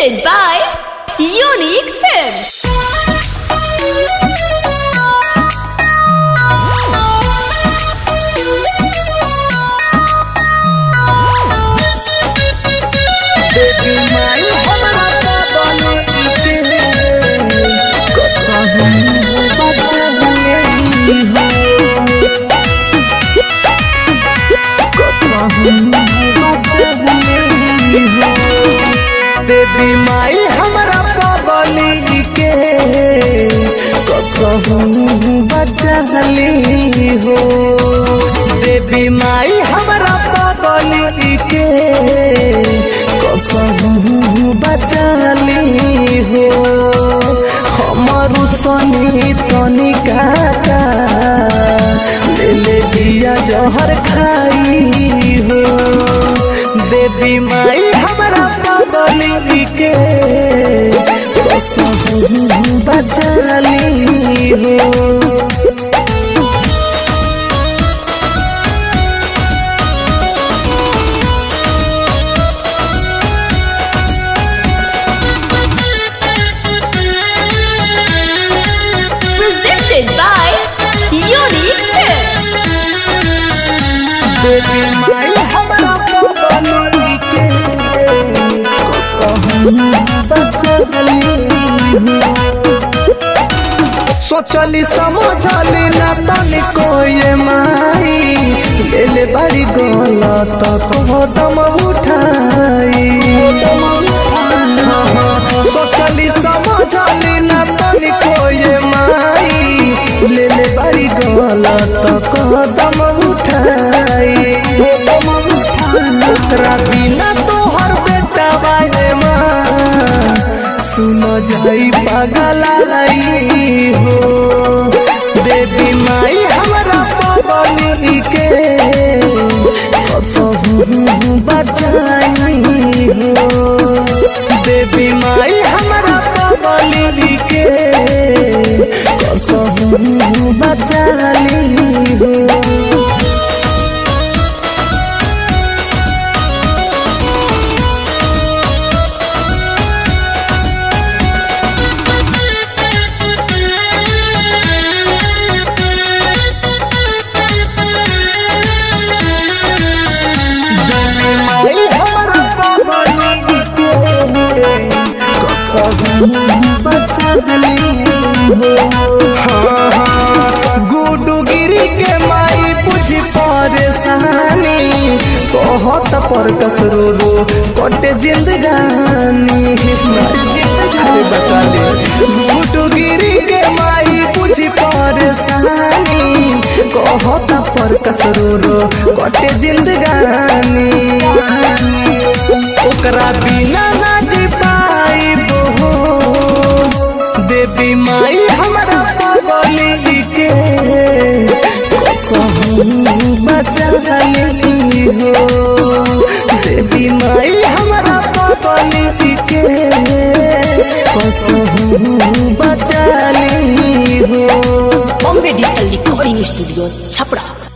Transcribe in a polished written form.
Presented by Unique Films. देवी माई हमरा पगली के कसहू बचली हो। देवी माई हमरा पगली के कसहू बचली हो। हमारू सनी तनिका ले दिया जहर खाई हो। देवी माई हमरा पगली के कसहू बचली हो। Presented by Unique Films. देवी माई हमरा पगली के कसहू बचली हो। सोचली समझली ना तनिको ये माई ले बड़ी गलत कदम उठाई। सोचली समझली ना तनिको ये माई ले बड़ी गलत कदम उठाई। ओकरा बिना तोहर बेटा बाए माँ सुन जाई पगलाई हो। देवी माई हमरा पगली के कसहू बचली हो। देवी माई हमरा पगली के कसहू बचली हो। गुडुगिरी के माई बुझी परेशानी कहत पर कसरो कटे जिंदगानी। अरे बता दे गुडुगिरी के माई बुझी परेशानी कहत पर कसरो कटे जिंदगानी। ओकरा बिना ना जी पाई हो। देवी माई हमरा पगली के कसहू बचली हो। देवी माई हमरा पगली के कसहू बचली हो। Bombay Digital Recording Studio, Chapra.